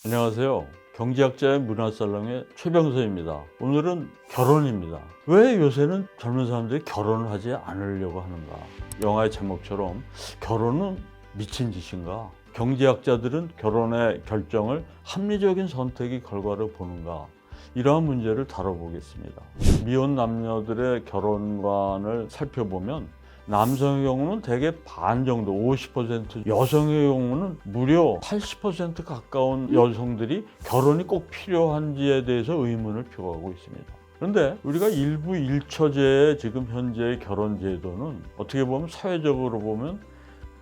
안녕하세요. 경제학자의 문화살롱의 최병서입니다. 오늘은 결혼입니다. 왜 요새는 젊은 사람들이 결혼을 하지 않으려고 하는가? 영화의 제목처럼 결혼은 미친 짓인가? 경제학자들은 결혼의 결정을 합리적인 선택의 결과로 보는가? 이러한 문제를 다뤄보겠습니다. 미혼 남녀들의 결혼관을 살펴보면 남성의 경우는 대개 반 정도, 50%, 여성의 경우는 무려 80% 가까운 여성들이 결혼이 꼭 필요한지에 대해서 의문을 표하고 있습니다. 그런데 우리가 일부 일처제의 지금 현재의 결혼 제도는 어떻게 보면 사회적으로 보면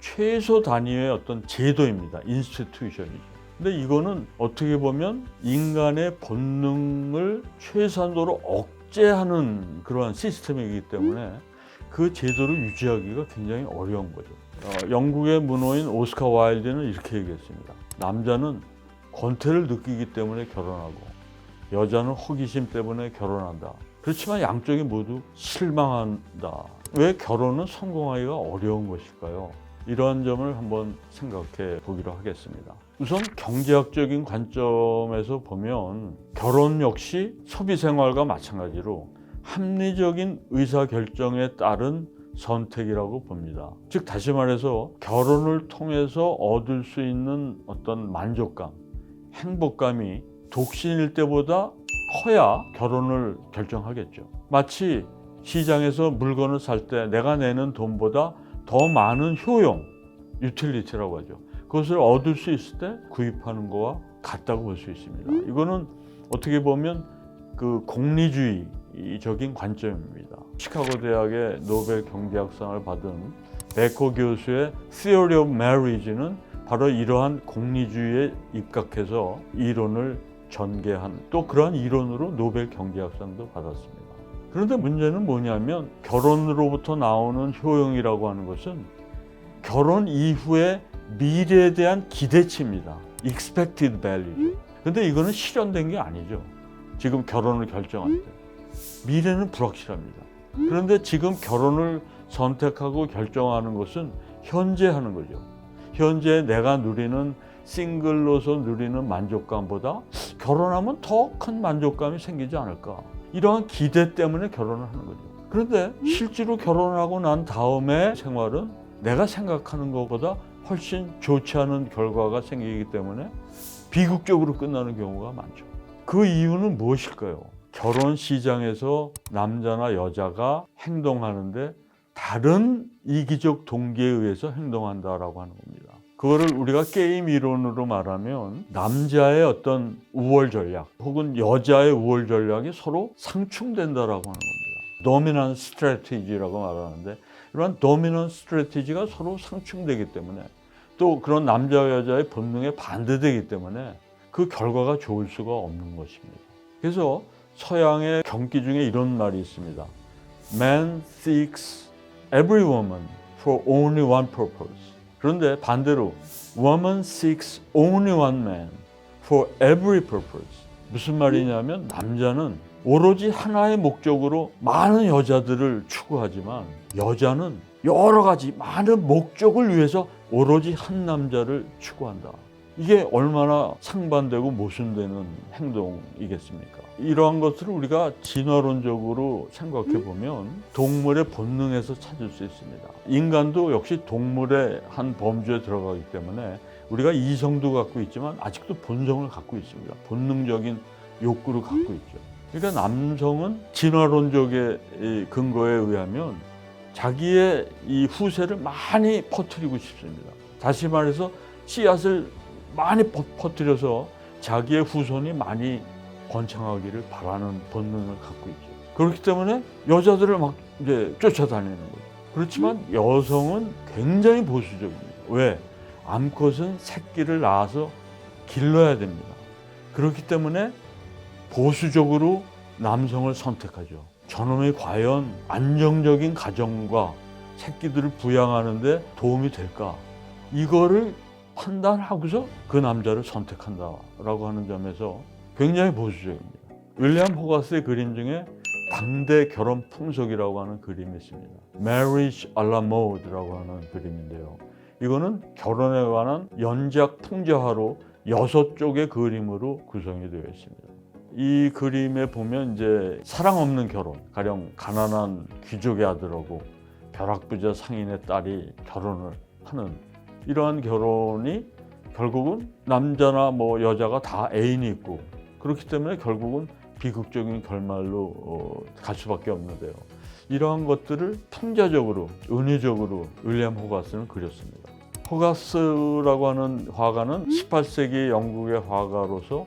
최소 단위의 어떤 제도입니다. 인스티튜션이죠. 근데 이거는 어떻게 보면 인간의 본능을 최소한도로 억제하는 그러한 시스템이기 때문에 그 제도를 유지하기가 굉장히 어려운 거죠. 영국의 문호인 오스카 와일드는 이렇게 얘기했습니다. 남자는 권태를 느끼기 때문에 결혼하고 여자는 호기심 때문에 결혼한다. 그렇지만 양쪽이 모두 실망한다. 왜 결혼은 성공하기가 어려운 것일까요? 이러한 점을 한번 생각해 보기로 하겠습니다. 우선 경제학적인 관점에서 보면 결혼 역시 소비 생활과 마찬가지로 합리적인 의사결정에 따른 선택이라고 봅니다. 즉 다시 말해서 결혼을 통해서 얻을 수 있는 어떤 만족감, 행복감이 독신일 때보다 커야 결혼을 결정하겠죠. 마치 시장에서 물건을 살 때 내가 내는 돈보다 더 많은 효용, 유틸리티라고 하죠. 그것을 얻을 수 있을 때 구입하는 거와 같다고 볼 수 있습니다. 이거는 어떻게 보면 그 공리주의적인 관점입니다. 시카고 대학의 노벨 경제학상을 받은 베커 교수의 Theory of Marriage는 바로 이러한 공리주의에 입각해서 이론을 전개한 또 그러한 이론으로 노벨 경제학상도 받았습니다. 그런데 문제는 뭐냐면 결혼으로부터 나오는 효용이라고 하는 것은 결혼 이후의 미래에 대한 기대치입니다. Expected value. 근데 이거는 실현된 게 아니죠. 지금 결혼을 결정할 때. 미래는 불확실합니다. 그런데 지금 결혼을 선택하고 결정하는 것은 현재 하는 거죠. 현재 내가 누리는 싱글로서 누리는 만족감보다 결혼하면 더 큰 만족감이 생기지 않을까. 이러한 기대 때문에 결혼을 하는 거죠. 그런데 실제로 결혼하고 난 다음에 생활은 내가 생각하는 것보다 훨씬 좋지 않은 결과가 생기기 때문에 비극적으로 끝나는 경우가 많죠. 그 이유는 무엇일까요? 결혼 시장에서 남자나 여자가 행동하는데 다른 이기적 동기에 의해서 행동한다라고 하는 겁니다. 그거를 우리가 게임 이론으로 말하면 남자의 어떤 우월 전략 혹은 여자의 우월 전략이 서로 상충된다라고 하는 겁니다. 도미넌트 스트래티지라고 말하는데 이러한 도미넌트 스트래티지가 서로 상충되기 때문에 또 그런 남자와 여자의 본능에 반대되기 때문에 그 결과가 좋을 수가 없는 것입니다. 그래서 서양의 경기 중에 이런 말이 있습니다. Man seeks every woman for only one purpose. 그런데 반대로 Woman seeks only one man for every purpose. 무슨 말이냐면 남자는 오로지 하나의 목적으로 많은 여자들을 추구하지만 여자는 여러 가지 많은 목적을 위해서 오로지 한 남자를 추구한다. 이게 얼마나 상반되고 모순되는 행동이겠습니까? 이러한 것들을 우리가 진화론적으로 생각해 보면 동물의 본능에서 찾을 수 있습니다. 인간도 역시 동물의 한 범주에 들어가기 때문에 우리가 이성도 갖고 있지만 아직도 본성을 갖고 있습니다. 본능적인 욕구를 갖고 있죠. 그러니까 남성은 진화론적의 근거에 의하면 자기의 이 후세를 많이 퍼뜨리고 싶습니다. 다시 말해서 씨앗을 많이 퍼뜨려서 자기의 후손이 많이 번창하기를 바라는 본능을 갖고 있죠. 그렇기 때문에 여자들을 막 이제 쫓아다니는 거죠. 그렇지만 여성은 굉장히 보수적입니다. 왜? 암컷은 새끼를 낳아서 길러야 됩니다. 그렇기 때문에 보수적으로 남성을 선택하죠. 저놈이 과연 안정적인 가정과 새끼들을 부양하는 데 도움이 될까? 이거를 판단하고서 그 남자를 선택한다라고 하는 점에서 굉장히 보수적입니다. 윌리엄 호가스의 그림 중에 당대 결혼 풍속이라고 하는 그림이 있습니다. Marriage à la mode라고 하는 그림인데요. 이거는 결혼에 관한 연작 풍자화로 6쪽의 그림으로 구성이 되어 있습니다. 이 그림에 보면 이제 사랑 없는 결혼, 가령 가난한 귀족의 아들하고 벼락부자 상인의 딸이 결혼을 하는 이러한 결혼이 결국은 남자나 뭐 여자가 다 애인이 있고 그렇기 때문에 결국은 비극적인 결말로 갈 수밖에 없는데요. 이러한 것들을 풍자적으로, 은유적으로 윌리엄 호가스는 그렸습니다. 호가스라고 하는 화가는 18세기 영국의 화가로서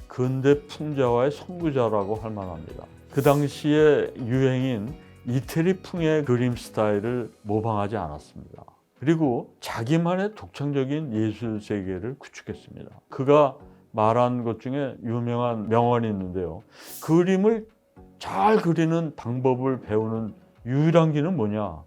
근대 풍자화의 선구자라고 할 만합니다. 그 당시에 유행인 이태리풍의 그림 스타일을 모방하지 않았습니다. 그리고 자기만의 독창적인 예술 세계를 구축했습니다. 그가 말한 것 중에 유명한 명언이 있는데요. 그림을 잘 그리는 방법을 배우는 유일한 길은 뭐냐?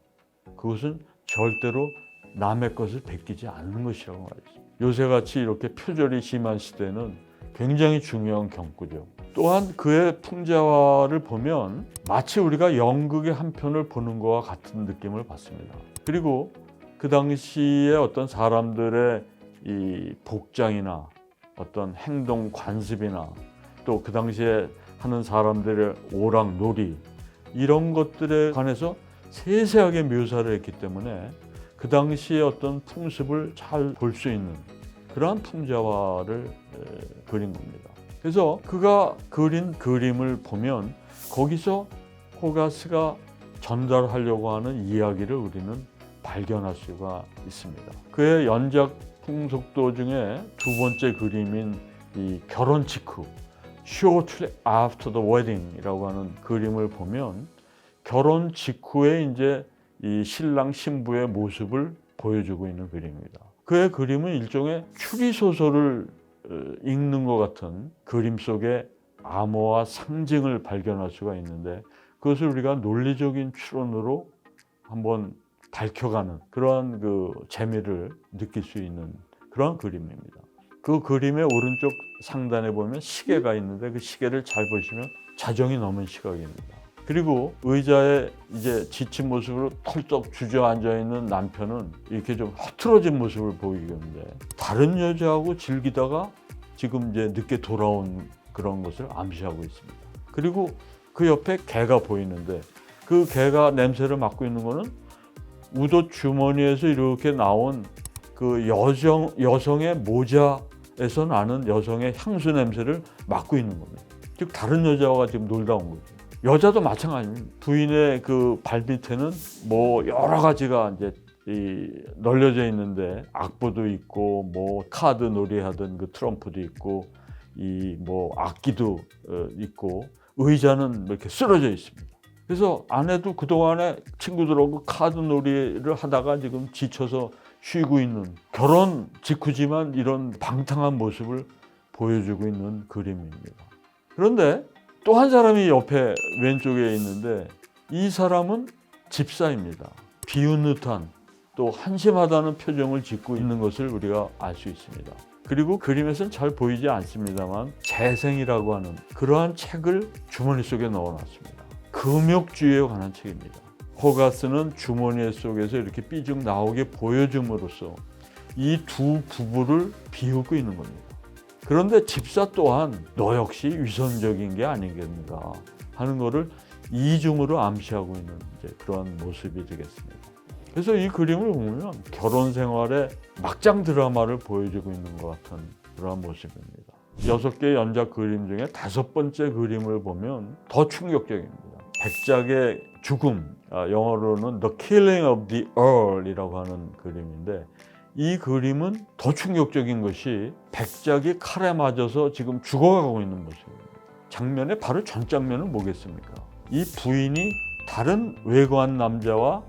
그것은 절대로 남의 것을 베끼지 않는 것이라고 말했습니다. 요새같이 이렇게 표절이 심한 시대는 굉장히 중요한 경구죠. 또한 그의 풍자화를 보면 마치 우리가 연극의 한 편을 보는 것과 같은 느낌을 받습니다. 그리고 그 당시에 어떤 사람들의 이 복장이나 어떤 행동 관습이나 또 그 당시에 하는 사람들의 오락놀이 이런 것들에 관해서 세세하게 묘사를 했기 때문에 그 당시의 어떤 풍습을 잘 볼 수 있는 그러한 풍자화를 그린 겁니다. 그래서 그가 그린 그림을 보면 거기서 호가스가 전달하려고 하는 이야기를 우리는 발견할 수가 있습니다. 그의 연작 풍속도 중에 두 번째 그림인 이 결혼 직후 Shortly After the Wedding이라고 하는 그림을 보면 결혼 직후에 이제 이 신랑 신부의 모습을 보여주고 있는 그림입니다. 그의 그림은 일종의 추리소설을 읽는 것 같은 그림 속에 암호와 상징을 발견할 수가 있는데 그것을 우리가 논리적인 추론으로 한번 밝혀가는 그러한 그 재미를 느낄 수 있는 그러한 그림입니다. 그 그림의 오른쪽 상단에 보면 시계가 있는데 그 시계를 잘 보시면 자정이 넘은 시각입니다. 그리고 의자에 이제 지친 모습으로 털떡 주저앉아 있는 남편은 이렇게 좀 흐트러진 모습을 보이는데 다른 여자하고 즐기다가 지금 이제 늦게 돌아온 그런 것을 암시하고 있습니다. 그리고 그 옆에 개가 보이는데 그 개가 냄새를 맡고 있는 거는 우도 주머니에서 이렇게 나온 그 여성의 모자에서 나는 여성의 향수 냄새를 맡고 있는 겁니다. 즉 다른 여자와 지금 놀다 온 거죠. 여자도 마찬가지입니다. 부인의 그 발밑에는 뭐 여러 가지가 이제 널려져 있는데 악보도 있고 뭐 카드 놀이하던 그 트럼프도 있고 이 뭐 악기도 있고 의자는 이렇게 쓰러져 있습니다. 그래서 아내도 그동안에 친구들하고 카드 놀이를 하다가 지금 지쳐서 쉬고 있는 결혼 직후지만 이런 방탕한 모습을 보여주고 있는 그림입니다. 그런데 또 한 사람이 옆에 왼쪽에 있는데 이 사람은 집사입니다. 비웃듯한 또 한심하다는 표정을 짓고 있는 것을 우리가 알 수 있습니다. 그리고 그림에서는 잘 보이지 않습니다만 재생이라고 하는 그러한 책을 주머니 속에 넣어놨습니다. 금욕주의에 관한 책입니다. 호가스는 주머니 속에서 이렇게 삐죽 나오게 보여줌으로써 이 두 부부를 비웃고 있는 겁니다. 그런데 집사 또한 너 역시 위선적인 게 아니겠는가 하는 것을 이중으로 암시하고 있는 이제 그런 모습이 되겠습니다. 그래서 이 그림을 보면 결혼 생활의 막장 드라마를 보여주고 있는 것 같은 그런 모습입니다. 6개의 연작 그림 중에 5번째 그림을 보면 더 충격적입니다. 백작의 죽음, 영어로는 The Killing of the Earl이라고 하는 그림인데 이 그림은 더 충격적인 것이 백작이 칼에 맞아서 지금 죽어가고 있는 모습입니다. 장면의 바로 전 장면은 뭐겠습니까? 이 부인이 다른 외관 남자와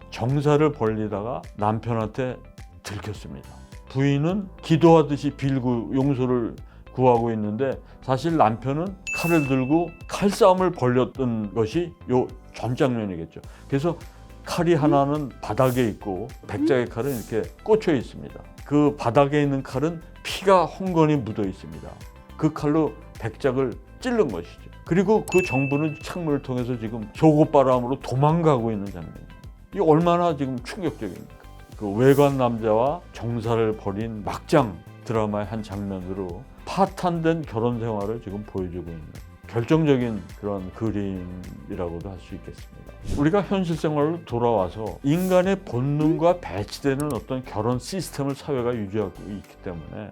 정사를 벌리다가 남편한테 들켰습니다. 부인은 기도하듯이 빌고 용서를 구하고 있는데 사실 남편은 칼을 들고 칼싸움을 벌였던 것이 요 전 장면이겠죠. 그래서 칼이 하나는 바닥에 있고 백작의 칼은 이렇게 꽂혀 있습니다. 그 바닥에 있는 칼은 피가 헝건히 묻어 있습니다. 그 칼로 백작을 찌른 것이죠. 그리고 그 정부는 창문을 통해서 지금 조고바람으로 도망가고 있는 장면입니다. 이 얼마나 지금 충격적입니까? 그 외관 남자와 정사를 벌인 막장 드라마의 한 장면으로 파탄된 결혼 생활을 지금 보여주고 있는 결정적인 그런 그림이라고도 할 수 있겠습니다. 우리가 현실 생활로 돌아와서 인간의 본능과 배치되는 어떤 결혼 시스템을 사회가 유지하고 있기 때문에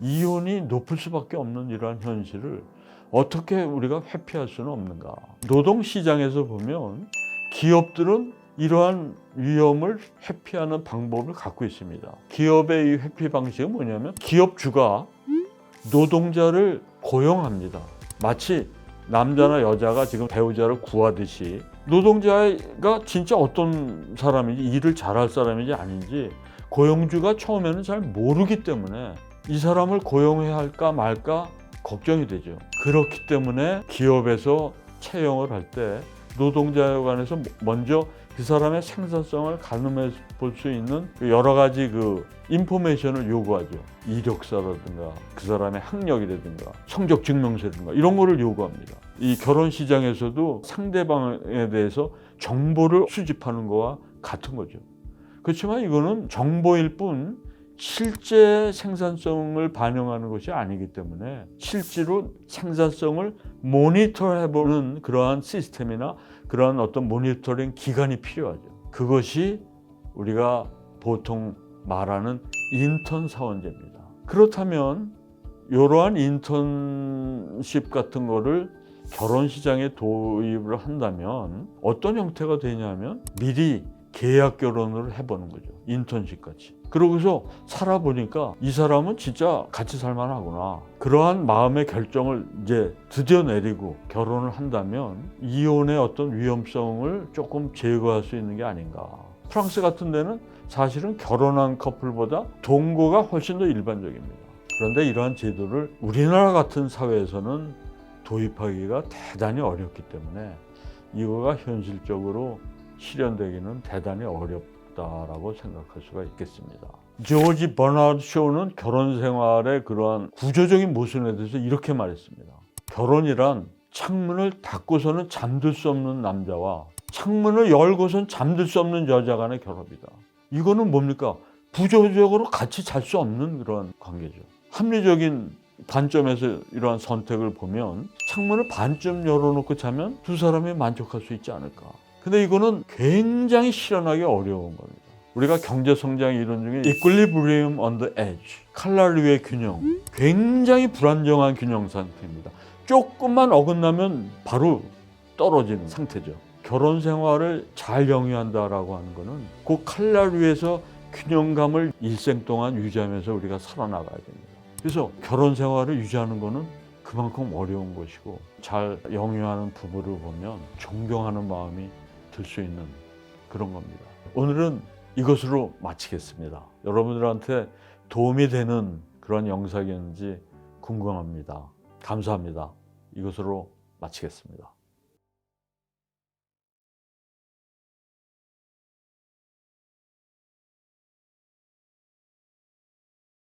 이혼이 높을 수밖에 없는 이러한 현실을 어떻게 우리가 회피할 수는 없는가. 노동시장에서 보면 기업들은 이러한 위험을 회피하는 방법을 갖고 있습니다. 기업의 이 회피 방식은 뭐냐면 기업주가 노동자를 고용합니다. 마치 남자나 여자가 지금 배우자를 구하듯이 노동자가 진짜 어떤 사람인지, 일을 잘할 사람인지 아닌지 고용주가 처음에는 잘 모르기 때문에 이 사람을 고용해야 할까 말까 걱정이 되죠. 그렇기 때문에 기업에서 채용을 할 때 노동자에 관해서 먼저 그 사람의 생산성을 가늠해 볼 수 있는 여러 가지 그 인포메이션을 요구하죠. 이력서라든가 그 사람의 학력이라든가 성적 증명서라든가 이런 거를 요구합니다. 이 결혼 시장에서도 상대방에 대해서 정보를 수집하는 거와 같은 거죠. 그렇지만 이거는 정보일 뿐 실제 생산성을 반영하는 것이 아니기 때문에 실제로 생산성을 모니터해보는 그러한 시스템이나 그러한 어떤 모니터링 기관이 필요하죠. 그것이 우리가 보통 말하는 인턴 사원제입니다. 그렇다면 이러한 인턴십 같은 거를 결혼 시장에 도입을 한다면 어떤 형태가 되냐면 미리 계약 결혼을 해보는 거죠. 인턴십 같이. 그러고서 살아보니까 이 사람은 진짜 같이 살만하구나. 그러한 마음의 결정을 이제 드디어 내리고 결혼을 한다면 이혼의 어떤 위험성을 조금 제거할 수 있는 게 아닌가. 프랑스 같은 데는 사실은 결혼한 커플보다 동거가 훨씬 더 일반적입니다. 그런데 이러한 제도를 우리나라 같은 사회에서는 도입하기가 대단히 어렵기 때문에 이거가 현실적으로 실현되기는 대단히 어렵다라고 생각할 수가 있겠습니다. 조지 버나드 쇼는 결혼 생활의 그러한 구조적인 모순에 대해서 이렇게 말했습니다. 결혼이란 창문을 닫고서는 잠들 수 없는 남자와 창문을 열고선 잠들 수 없는 여자 간의 결합이다. 이거는 뭡니까? 구조적으로 같이 잘 수 없는 그런 관계죠. 합리적인 관점에서 이러한 선택을 보면 창문을 반쯤 열어놓고 자면 두 사람이 만족할 수 있지 않을까. 근데 이거는 굉장히 실현하기 어려운 겁니다. 우리가 경제 성장의 이론 중에 equilibrium on the edge, 칼날위의 균형, 굉장히 불안정한 균형 상태입니다. 조금만 어긋나면 바로 떨어지는 상태죠. 결혼 생활을 잘 영위한다라고 하는 거는 그 칼날 위에서 균형감을 일생 동안 유지하면서 우리가 살아나가야 됩니다. 그래서 결혼 생활을 유지하는 거는 그만큼 어려운 것이고 잘 영위하는 부부를 보면 존경하는 마음이 들 수 있는 그런 겁니다. 오늘은 이것으로 마치겠습니다. 여러분들한테 도움이 되는 그런 영상이었는지 궁금합니다. 감사합니다. 이것으로 마치겠습니다.